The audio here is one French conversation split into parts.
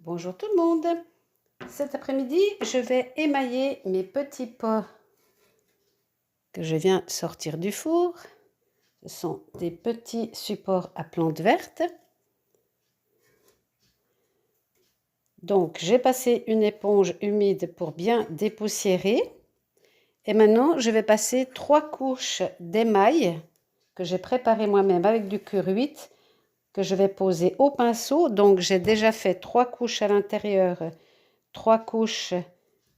Bonjour tout le monde. Cet après-midi, je vais émailler mes petits pots que je viens sortir du four. Ce sont des petits supports à plantes vertes. Donc, j'ai passé une éponge humide pour bien dépoussiérer. Et maintenant, je vais passer 3 couches d'émail que j'ai préparé moi-même avec du Cuir-8 que je vais poser au pinceau. Donc, j'ai déjà fait 3 couches à l'intérieur, 3 couches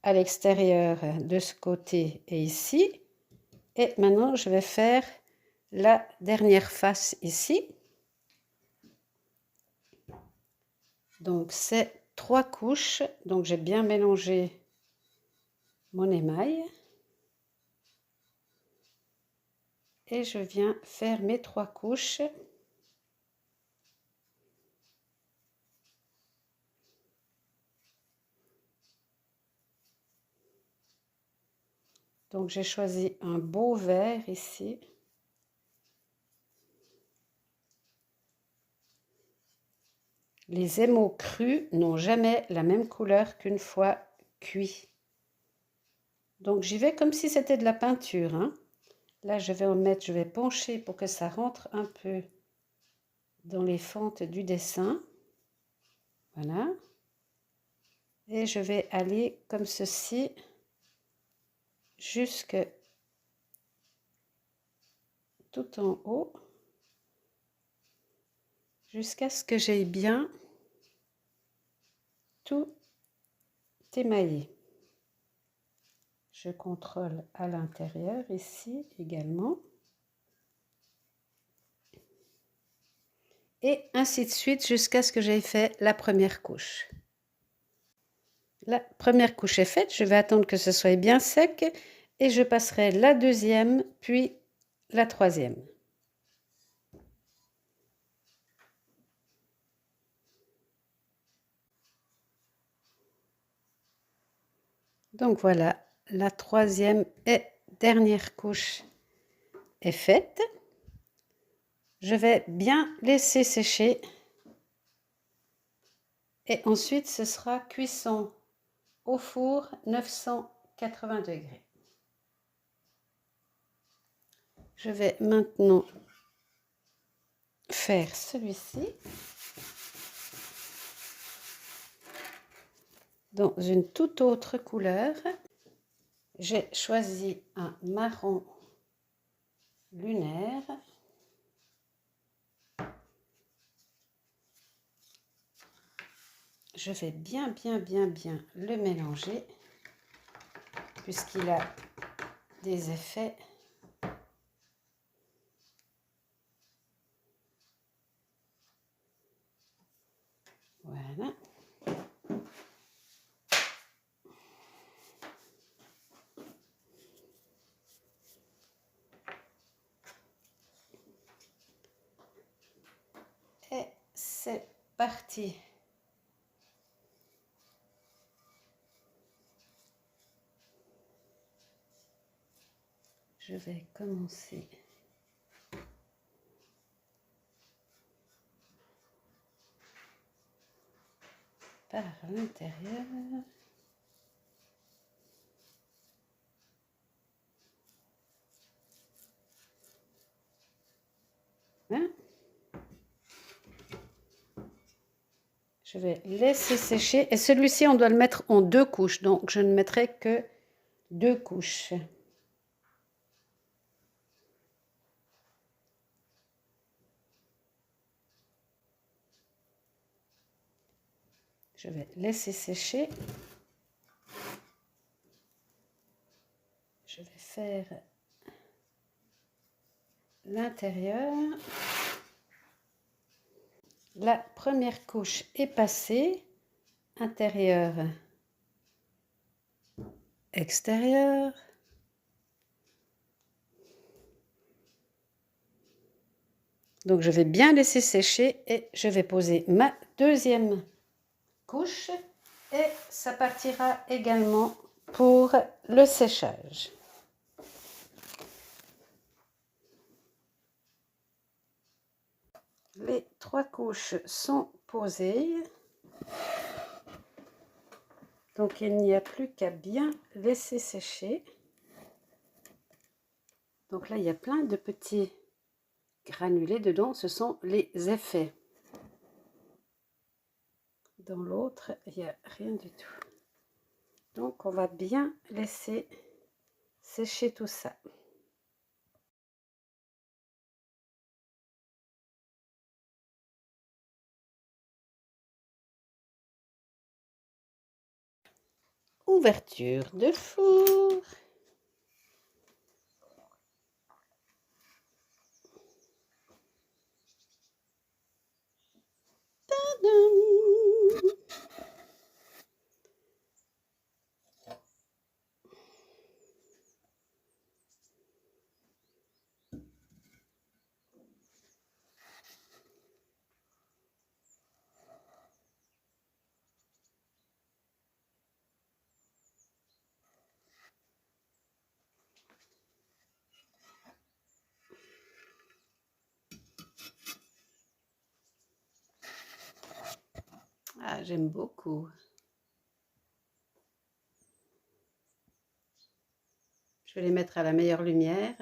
à l'extérieur de ce côté et ici. Et maintenant, je vais faire la dernière face ici. Donc, c'est 3 couches. Donc, j'ai bien mélangé mon émail. Et je viens faire mes 3 couches. Donc, j'ai choisi un beau vert ici. Les émaux crus n'ont jamais la même couleur qu'une fois cuits. Donc, j'y vais comme si c'était de la peinture, hein. Là, je vais en mettre, je vais pencher pour que ça rentre un peu dans les fentes du dessin. Voilà. Et je vais aller comme ceci jusque tout en haut, jusqu'à ce que j'aie bien tout émaillé. Je contrôle à l'intérieur ici également. Et ainsi de suite jusqu'à ce que j'aie fait la première couche. La première couche est faite, je vais attendre que ce soit bien sec et je passerai la deuxième puis la troisième. Donc voilà, la troisième et dernière couche est faite. Je vais bien laisser sécher et ensuite ce sera cuisson au four 980 degrés. Je vais maintenant faire celui-ci dans une toute autre couleur. J'ai choisi un marron lunaire. Je vais bien le mélanger puisqu'il a des effets voilà. Et c'est parti. Je vais commencer par l'intérieur. Hein? Je vais laisser sécher et celui-ci on doit le mettre en 2 couches, donc je ne mettrai que 2 couches. Je vais laisser sécher. Je vais faire l'intérieur. La première couche est passée, intérieur, extérieur. Donc je vais bien laisser sécher et je vais poser ma deuxième couche et ça partira également pour le séchage. Les 3 couches sont posées. Donc il n'y a plus qu'à bien laisser sécher. Donc là, il y a plein de petits granulés dedans, ce sont les effets. Dans l'autre, il n'y a rien du tout. Donc on va bien laisser sécher tout ça. Ouverture de four. Tadam! Ah, j'aime beaucoup. Je vais les mettre à la meilleure lumière.